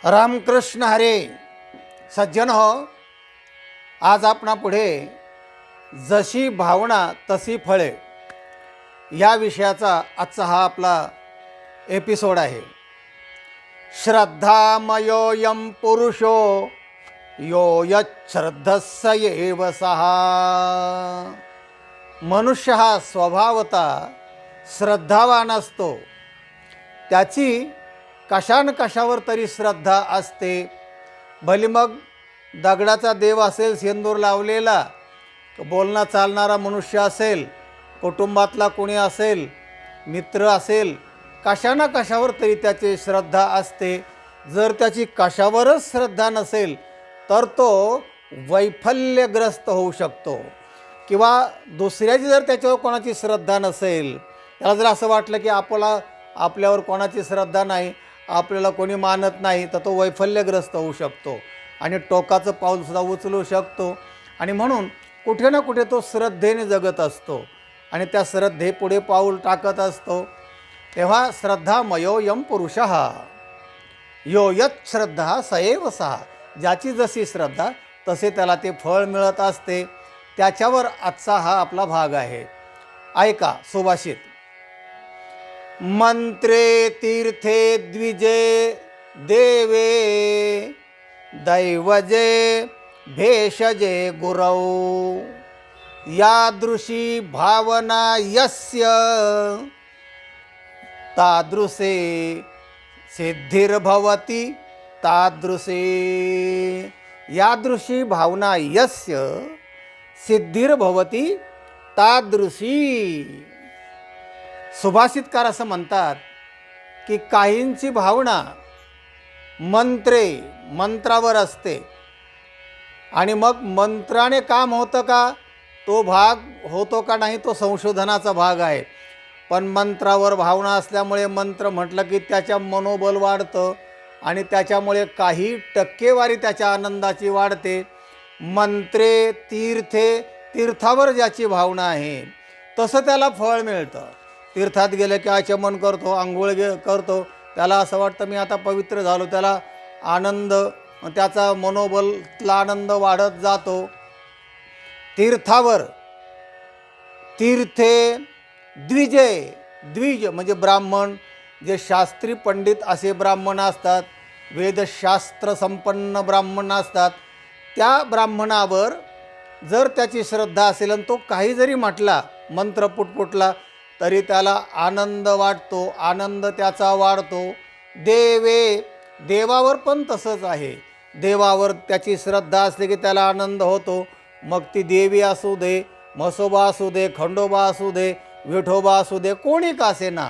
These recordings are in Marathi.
रामकृष्ण हरे. सज्जन हो, आज आपणा पुढे जशी भावना तशी फळे या विषयाचा आजचा हा आपला एपिसोड आहे. श्रद्धामयोऽयं पुरुषो यो यच्छ्रद्धस्स एव सः. मनुष्य हा स्वभावता श्रद्धावान असतो. त्याची कशान कशावर तरी श्रद्धा असते. भली मग दगडाचा देव असेल, शेंदूर लावलेला, बोलणं चालणारा मनुष्य असेल, कुटुंबातला कोणी असेल, मित्र असेल, कशाना कशावर तरी त्याची श्रद्धा असते. जर त्याची कशावरच श्रद्धा नसेल तर तो वैफल्यग्रस्त होऊ शकतो. किंवा दुसऱ्याची जर त्याच्यावर कोणाची श्रद्धा नसेल, त्याला जर असं वाटलं की आपल्यावर कोणाची श्रद्धा नाही, आपल्याला कोणी मानत नाही, तर तो वैफल्यग्रस्त होऊ शकतो आणि टोकाचं पाऊलसुद्धा उचलू शकतो. आणि म्हणून कुठे ना कुठे तो श्रद्धेने जगत असतो आणि त्या श्रद्धेपुढे पाऊल टाकत असतो. तेव्हा श्रद्धामयोऽयं पुरुषः यो यत् श्रद्धा स एव सः. ज्याची जशी श्रद्धा तसे त्याला ते फळ मिळत असते. त्याच्यावर आजचा हा आपला भाग आहे. ऐका सुभाषित. मंत्रे तीर्थे द्विजे देवे दैवजे भेषजे गुरौ यादृशी भावना यस्य तादृशे सिद्धिर्भवति तादृशे. यादृशी भावना यस्य सिद्धिर्भवति तादृशी. सुभाषितकार असं म्हणतात की काहींची भावना मंत्रावर असते आणि मग मंत्राने काम होतं का, तो भाग होतो का नाही, तो संशोधनाचा भाग आहे. पण मंत्रावर भावना असल्यामुळे मंत्र म्हटलं की त्याच्या मनोबल वाढतं आणि त्याच्यामुळे काही टक्केवारी त्याच्या आनंदाची वाढते. मंत्रे तीर्थे, तीर्थावर ज्याची भावना आहे तसं त्याला फळ मिळतं. तीर्थात गेलं की आचमन करतो, आंघोळ करतो, त्याला असं वाटतं मी आता पवित्र झालो, त्याला आनंद, त्याचा मनोबलला आनंद वाढत जातो. तीर्थावर तीर्थे द्विजे, द्विज म्हणजे ब्राह्मण, जे शास्त्री पंडित असे ब्राह्मण असतात, वेदशास्त्र संपन्न ब्राह्मण असतात, त्या ब्राह्मणावर जर त्याची श्रद्धा असेल आणि तो काही जरी म्हटला, मंत्र पुटपुटला, तरी त्याला आनंद वाटतो, आनंद त्याचा वाढतो. देवावर पण तसंच आहे. देवावर त्याची श्रद्धा असली की त्याला आनंद होतो. मग ती देवी असू दे, म्हसोबा असू दे, खंडोबा असू दे, विठोबा असू दे, कोणी का असेना,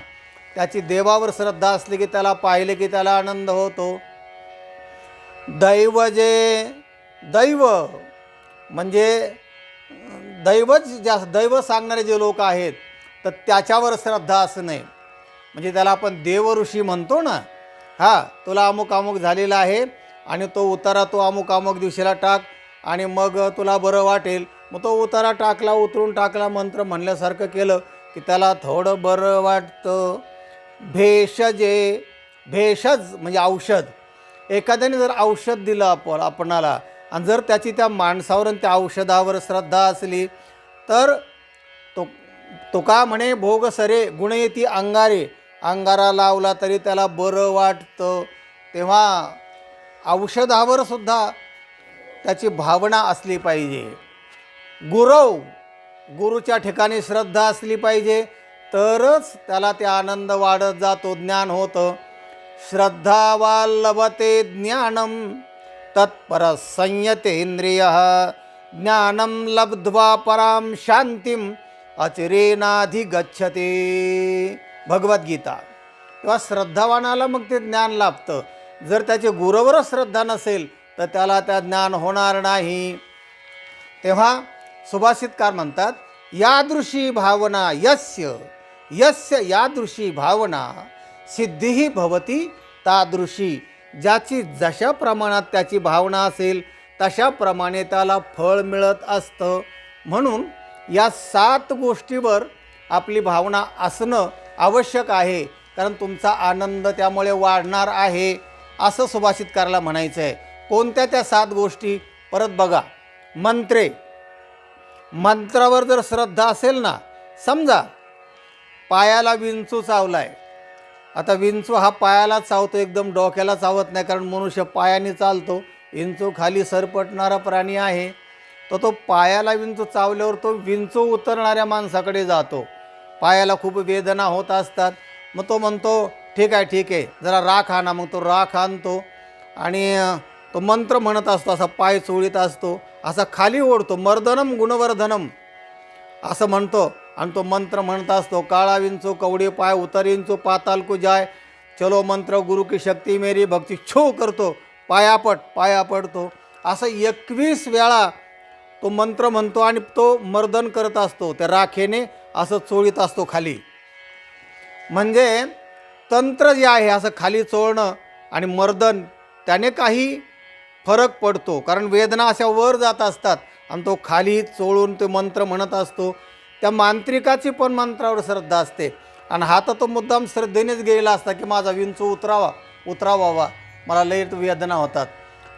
त्याची देवावर श्रद्धा असली की त्याला पाहिले की त्याला आनंद होतो. दैव म्हणजे दैव सांगणारे जे लोक आहेत तर त्याच्यावर श्रद्धा असणे, म्हणजे त्याला आपण देवऋषी म्हणतो ना. तुला अमुक अमुक झालेला आहे आणि तो उतारा तो अमुक दिवशीला टाक आणि मग तुला बरं वाटेल. मग तो उतारा टाकला, उतरून टाकला, मंत्र म्हणल्यासारखं केलं की त्याला थोडं बरं वाटतं. भेषज म्हणजे औषध. एखाद्याने जर औषध दिलं आपणाला आणि जर त्याची त्या माणसावर आणि त्या औषधावर श्रद्धा असली तर तो का म्हणे, भोग सरे गुण येती अंगारे. अंगारा लावला तरी त्याला बरं वाटतं. तेव्हा औषधावर सुद्धा त्याची भावना असली पाहिजे. गुरुच्या ठिकाणी श्रद्धा असली पाहिजे, तरच त्याला ते आनंद वाढत जातो, ज्ञान होतं. श्रद्धावा लभते ज्ञानम तत्पर संयतेंद्रियः ज्ञानम लब्ध्वा पराम शांतिम अचिरेनाधिगच्छते. भगवद्गीता. तेव्हा श्रद्धावानाला मग ते ज्ञान लाभतं. जर त्याचे गुरूवरच श्रद्धा नसेल तर त्याला त्या ज्ञान होणार नाही. तेव्हा सुभाषितकार म्हणतात, यादृशी भावना यस्य यादृशी भावना सिद्धिही भवती तादृशी. ज्याची जशा प्रमाणात त्याची भावना असेल तशाप्रमाणे त्याला फळ मिळत असतं. म्हणून या 7 गोष्टीवर आपली भावना असणं आवश्यक आहे, कारण तुमचा आनंद त्यामुळे वाढणार आहे. असं सुभाषितकाराला म्हणायचं आहे. कोणत्या त्या 7 गोष्टी परत बघा. मंत्रावर जर श्रद्धा असेल ना, समजा पायाला विंचू चावलाय. आता विंचू हा पायाला चावतो, एकदम डोक्याला चावत नाही, कारण मनुष्य पायाने चालतो. विंचू खाली सरपटणारा प्राणी आहे. तर तो पायाला विंचू चावल्यावर तो विंचू उतरणाऱ्या माणसाकडे जातो. पायाला खूप वेदना होत असतात. मग तो म्हणतो ठीक आहे जरा राख आणा. मग तो राख आणतो आणि तो मंत्र म्हणत असतो, असा पाय चोळीत असतो, असा खाली ओढतो. मर्दनम गुणवर्धनम असं म्हणतो आणि तो मंत्र म्हणत असतो. काळा विंचू कवडे पाय उतर इंचू पाताल को जाय, चलो मंत्र गुरु की शक्ती मेरी भक्ती छो करतो, पाया पडतो. असं 21 वेळा तो मंत्र म्हणतो आणि तो मर्दन करत असतो. त्या राखेने असं चोळीत असतो खाली. म्हणजे तंत्र जे आहे असं खाली चोळणं आणि मर्दन, त्याने काही फरक पडतो. कारण वेदना अशा वर जात असतात आणि तो खाली चोळून ते मंत्र म्हणत असतो. त्या मांत्रिकाची पण मंत्रावर श्रद्धा असते आणि हा तर तो मुद्दाम श्रद्धेनेच गेलेला असता की माझा विंचू उतरावा, मला लय वेदना होतात.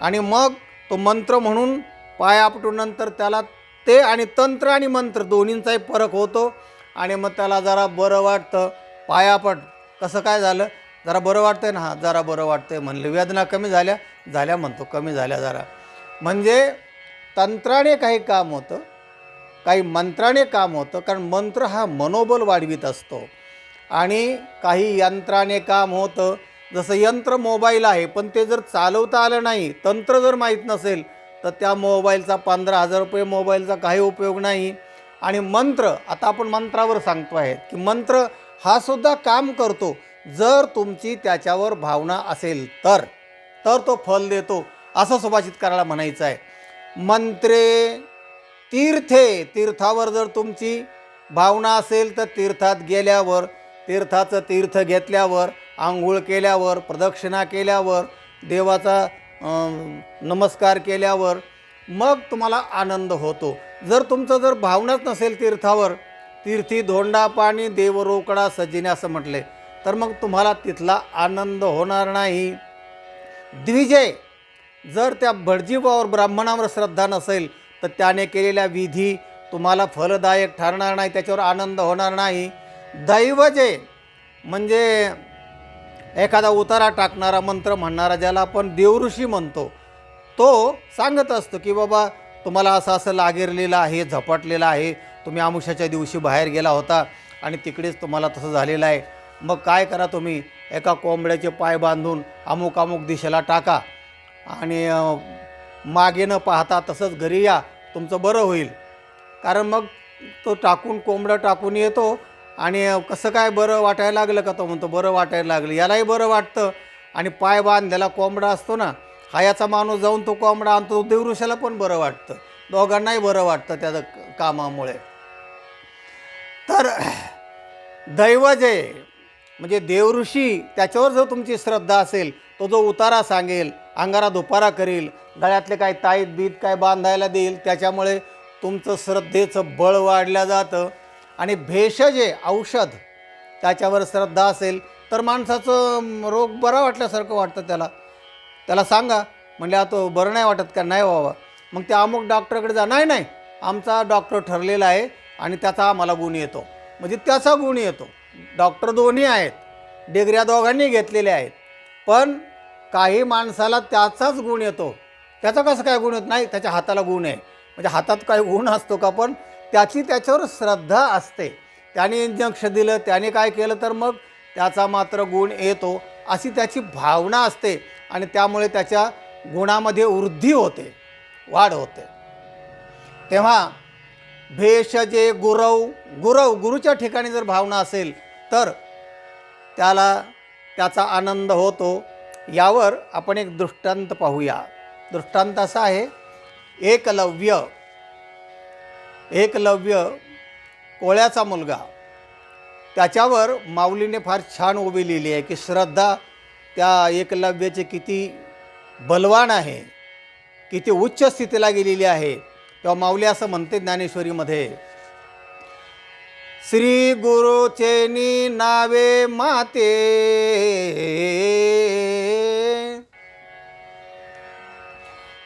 आणि मग तो मंत्र म्हणून पाय आपटून नंतर त्याला ते आणि तंत्र आणि मंत्र दोन्हींचाही फरक होतो आणि मग त्याला जरा बरं वाटतं. पायापट कसं काय झालं, जरा बरं वाटतंय ना, हां जरा बरं वाटतंय म्हणले. वेदना कमी झाल्या म्हणतो, कमी झाल्या जरा. म्हणजे तंत्राने काही काम होतं, काही मंत्राने काम होतं. कारण मंत्र हा मनोबल वाढवित असतो आणि काही यंत्राने काम होतं. जसं यंत्र मोबाईल आहे, पण ते जर चालवता आलं नाही, तंत्र जर माहीत नसेल, तर त्या मोबाईलचा 15,000 रुपये मोबाईलचा काही उपयोग नाही. आणि मंत्र, आता आपण मंत्रावर सांगतो आहे की मंत्र हा सुद्धा काम करतो. जर तुमची त्याच्यावर भावना असेल तर तो फल देतो, असं सुभाषितकाराला म्हणायचं आहे. मंत्रे तीर्थावर जर तुमची भावना असेल तर तीर्थात गेल्यावर, तीर्थाचं तीर्थ घेतल्यावर, आंघोळ केल्यावर, प्रदक्षिणा केल्यावर, देवाचा नमस्कार केल्यावर मग तुम्हाला आनंद होतो. जर तुमचं भावनाच नसेल तीर्थावर, तीर्थी धोंडा पाणी देव रोकडा सजिने असं म्हटले, तर मग तुम्हाला तिथला आनंद होणार नाही. द्विजय, जर त्या भटजीवावर ब्राह्मणावर श्रद्धा नसेल तर त्याने केलेल्या विधी तुम्हाला फलदायक ठरणार नाही, त्याच्यावर आनंद होणार नाही. दैवजय म्हणजे एखादा उतारा टाकणारा, मंत्र म्हणणारा, ज्याला आपण देवऋषी म्हणतो, तो सांगत असतो की बाबा तुम्हाला असं लागेरलेलं आहे, झपाटलेलं आहे, तुम्ही आमुष्याच्या दिवशी बाहेर गेला होता आणि तिकडेच तुम्हाला तसं झालेलं आहे. मग काय करा, तुम्ही एका कोंबड्याचे पाय बांधून अमुक दिशेला टाका आणि मागे न पाहता तसंच घरी या, तुमचं बरं होईल. कारण मग तो कोंबडं टाकून येतो आणि कसं काय बरं वाटायला लागलं का, तो म्हणतो बरं वाटायला लागलं. यालाही बरं वाटतं आणि पाय बांधलेला कोंबडा असतो ना, हा याचा माणूस जाऊन तो कोंबडा आणतो, देवऋषाला पण बरं वाटतं, दोघांनाही बरं वाटतं त्याचं कामामुळे. तर दैवजय म्हणजे देवऋषी, त्याच्यावर जर तुमची श्रद्धा असेल, तो जो उतारा सांगेल, अंगारा दुपारा करेल, गळ्यातले काय ताईत बीत काय बांधायला देईल, त्याच्यामुळे तुमचं श्रद्धेचं बळ वाढलं जातं. आणि भेषजे औषध, त्याच्यावर श्रद्धा असेल तर माणसाचं रोग बरा वाटल्यासारखं वाटतं. त्याला सांगा म्हणजे तो बरं नाही वाटत का, नाही व्हावा, मग त्या अमुक डॉक्टरकडे जा, नाही आमचा डॉक्टर ठरलेला आहे आणि त्याचा आम्हाला गुण येतो, म्हणजे त्याचा गुण येतो. डॉक्टर दोन्ही आहेत, डिग्र्या दोघांनी घेतलेल्या आहेत, पण काही माणसाला त्याचाच गुण येतो. त्याचा कसं काय गुण येत नाही, त्याच्या हाताला गुण आहे, म्हणजे हातात काय गुण असतो का, पण त्याच्यावर श्रद्धा असते. त्याने इंजेक्शन दिलं, त्याने काय केलं तर मग त्याचा मात्र गुण येतो, अशी त्याची भावना असते आणि त्यामुळे त्याच्या गुणामध्ये वृद्धी होते, वाढ होते. तेव्हा भेषजे गुरुच्या ठिकाणी जर भावना असेल तर त्याचा आनंद होतो. यावर आपण एक दृष्टांत पाहूया. दृष्टांत असा आहे, एकलव्य कोळ्याचा मुलगा, त्याच्यावर माऊलीने फार छान उभी लिहिली आहे की श्रद्धा त्या एकलव्याचे किती बलवान आहे, किती उच्च स्थितीला गेलेली आहे. तेव्हा माऊली असं म्हणते ज्ञानेश्वरीमध्ये, श्री गुरुचेनी नावे माते,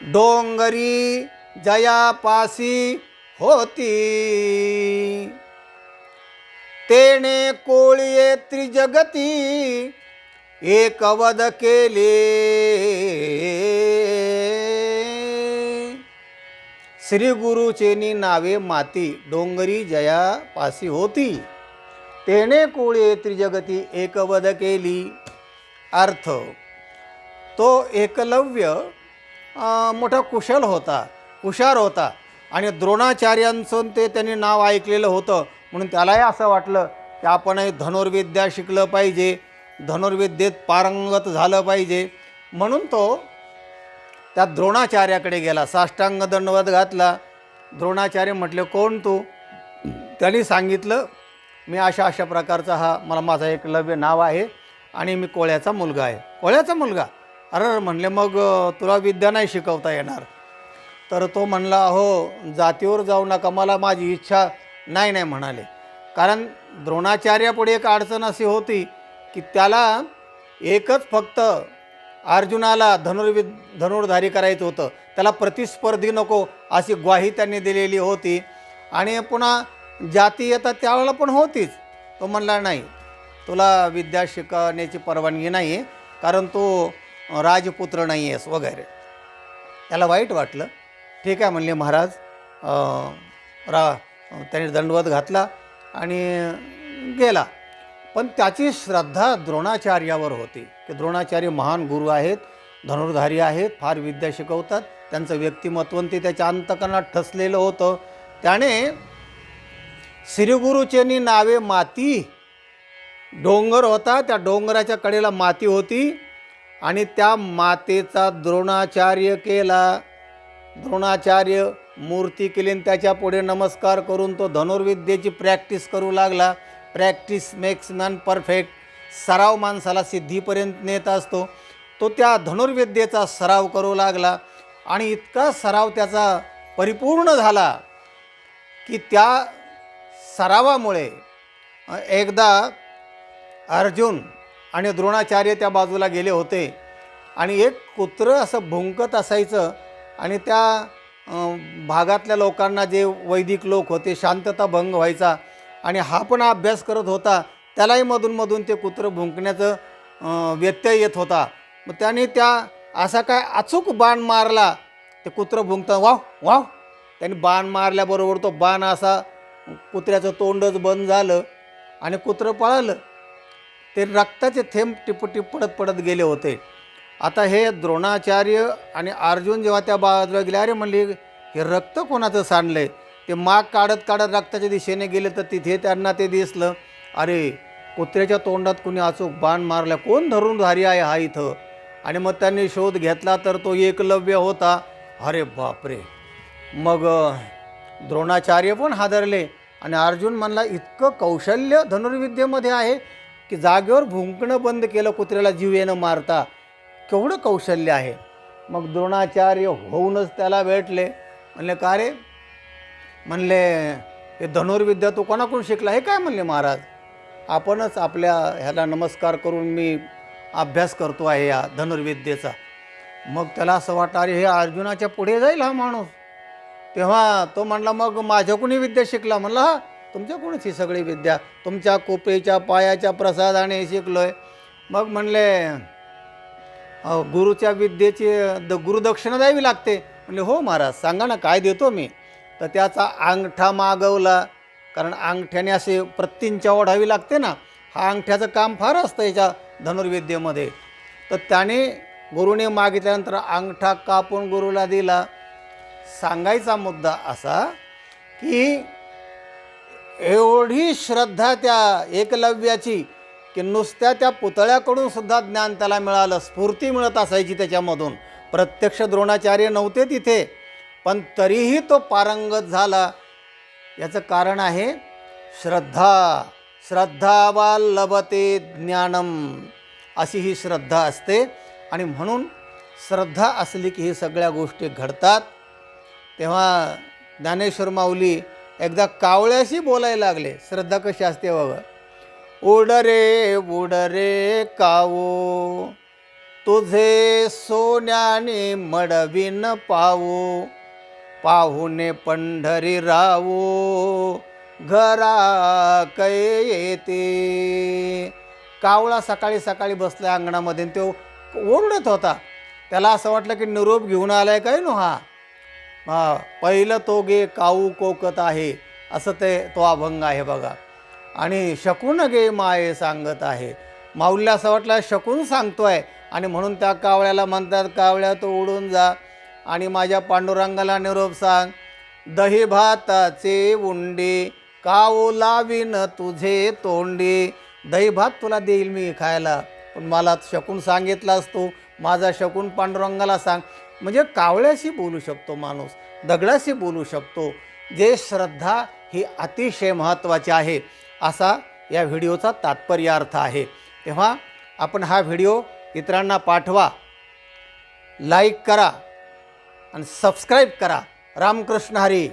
डोंगरी जयापासी होती, तेने कोळिये त्रिजगती एक वद केले. श्री गुरुचेनी नावे माती, डोंगरी जयापासी होती, तेने कोळिये त्रिजगती एक वद केली. अर्थ, तो एकलव्य मोठा कुशल होता, हुशार होता आणि द्रोणाचार्यांचं ते त्यांनी नाव ऐकलेलं होतं, म्हणून त्यालाही असं वाटलं की आपणही धनुर्विद्या शिकलं पाहिजे, धनुर्विद्येत पारंगत झालं पाहिजे. म्हणून तो त्या द्रोणाचार्याकडे गेला, साष्टांग दंडवत घातला. द्रोणाचार्य म्हटले, कोण तू? त्यांनी सांगितलं, मी अशा अशा प्रकारचा मला माझा एकलव्य नाव आहे आणि मी कोळ्याचा मुलगा आहे. कोळ्याचा मुलगा? अरे म्हणले, मग तुला विद्या नाही शिकवता येणार. तर तो म्हणला, हो जातीवर जाऊ नका, मला माझी इच्छा नाही म्हणाले. कारण द्रोणाचार्यापुढे एक अडचण अशी होती की त्याला एकच फक्त अर्जुनाला धनुर्धारी करायचं होतं, त्याला प्रतिस्पर्धी नको अशी ग्वाही त्यांनी दिलेली होती. आणि पुन्हा जाती येतात त्यावेळेला पण होतीच. तो म्हणला, नाही, तुला विद्या शिकवण्याची परवानगी नाही आहे, कारण तो राजपुत्र नाही आहेस वगैरे. त्याला वाईट वाटलं. ठीक आहे म्हणले महाराज. त्याने दंडवत घातला आणि गेला. पण त्याची श्रद्धा द्रोणाचार्यावर होती की द्रोणाचार्य महान गुरु आहेत, धनुर्धारी आहेत, फार विद्या शिकवतात. त्यांचं व्यक्तिमत्व ते त्याच्या अंतकरणात ठसलेलं होतं. त्याने श्रीगुरुचेनी नावे माती, डोंगर होता, त्या डोंगराच्या कडेला माती होती आणि त्या मातेचा द्रोणाचार्य केला. द्रोणाचार्य मूर्ती केली आणि त्याच्या पुढे नमस्कार करून तो धनुर्विद्येची प्रॅक्टिस करू लागला. Practice makes man perfect. सराव माणसाला सिद्धीपर्यंत नेत असतो. तो त्या धनुर्विद्येचा सराव करू लागला आणि इतका सराव त्याचा परिपूर्ण झाला की त्या सरावामुळे एकदा अर्जुन आणि द्रोणाचार्य त्या बाजूला गेले होते आणि एक कुत्रं असं भुंकत असायचं आणि त्या भागातल्या लोकांना, जे वैदिक लोक होते, शांतता भंग व्हायचा आणि हा पण अभ्यास करत होता. त्यालाही मधून ते कुत्रं भुंकण्याचं व्यत्यय येत होता. मग त्याने असा काय अचूक बाण मारला, ते कुत्रं भुंकतं वाव वाव. त्याने बाण मारल्याबरोबर तो बाण असा कुत्र्याचं तोंडच बंद झालं आणि कुत्रं पळालं. ते रक्ताचे थेंब टिप पडत गेले होते. आता हे द्रोणाचार्य आणि अर्जुन जेव्हा त्या बाजूला गेले, अरे म्हणले, हे रक्त कोणाचं सांडलंय? ते माग काढत रक्ताच्या दिशेने गेले तर तिथे त्यांना ते दिसलं, अरे कुत्र्याच्या तोंडात कुणी अचूक बाण मारला, कोण धनुर्धारी आहे हा इथं? आणि मग त्यांनी शोध घेतला तर तो एकलव्य होता. अरे बापरे. मग द्रोणाचार्य पण हादरले आणि अर्जुन म्हणला, इतकं कौशल्य धनुर्विद्येमध्ये आहे की जागेवर भुंकणं बंद केलं, कुत्र्याला जीव येणं मारता, केवढं कौशल्य आहे. मग द्रोणाचार्य होऊनच त्याला भेटले. म्हणले, का रे? म्हणले, हे धनुर्विद्या तू कोणाकडून शिकला? हे काय? म्हणले, महाराज आपणच आपल्या ह्याला नमस्कार करून मी अभ्यास करतो आहे या धनुर्विद्येचा. मग त्याला असं वाटलं, अरे हे अर्जुनाच्या पुढे जाईल हा माणूस. तेव्हा तो म्हणला, मग माझ्याकडून विद्या शिकला? म्हणला, हा तुमच्याकडूनच ही सगळी विद्या, तुमच्या कोपेच्या पायाच्या प्रसादाने शिकलोय. मग म्हणले, गुरुच्या विद्येची गुरुदक्षिणा द्यावी लागते. म्हणले, हो महाराज, सांगा ना काय देतो मी. तर त्याचा अंगठा मागवला, कारण अंगठ्याने असे प्रत्यंचा ओढावी लागते ना, हा अंगठ्याचं काम फार असतं याच्या धनुर्विद्येमध्ये. तर त्याने गुरुने मागितल्यानंतर अंगठा कापून गुरुला दिला. सांगायचा मुद्दा असा की एवढी श्रद्धा त्या एकलव्याची की नुसत्या त्या पुतळ्याकडून सुद्धा ज्ञान त्याला मिळालं, स्फूर्ती मिळत असायची त्याच्यामधून. प्रत्यक्ष द्रोणाचार्य नव्हते तिथे, पण तरीही तो पारंगत झाला. याचं कारण आहे श्रद्धा. श्रद्धावा लभते ज्ञानम, अशी ही श्रद्धा असते. आणि म्हणून श्रद्धा असली की ही सगळ्या गोष्टी घडतात. तेव्हा ज्ञानेश्वर माऊली एकदा कावळ्याशी बोलायला लागले. श्रद्धा कशी असते बघा. उड रे कावो, तुझे सोन्याने मडविन पावो, पाहुणे पंढरी रावो, घरा कै येते. कावळा सकाळी सकाळी बसल्या अंगणामध्ये आणि तो ओरडत होता. त्याला असं वाटलं की निरोप घेऊन आलाय काय नो हा पहिलं तो गे काऊ कोकत आहे, असं तो अभंग आहे बघा. आणि शकून गे माये सांगत आहे. माऊलीला असं वाटलं शकून सांगतोय आणि म्हणून त्या कावळ्याला म्हणतात, कावळ्या तो उडून जा आणि माझ्या पांडुरंगाला निरोप सांग. दही भाताचे उंडे काऊ लावीन तुझे तोंडी. दही भात तुला देईल मी खायला, पण मला शकून सांगितलास तू, माझा शकून पांडुरंगाला सांग. म्हणजे कावळ्याशी बोलू शकतो माणूस, दगडाशी बोलू शकतो. जे श्रद्धा ही अतिशय महत्त्वाची आहे, असा या व्हिडिओचा तात्पर्य अर्थ आहे. तेव्हा आपण हा व्हिडिओ इतरांना पाठवा, लाईक करा आणि सबस्क्राईब करा. रामकृष्ण हरी.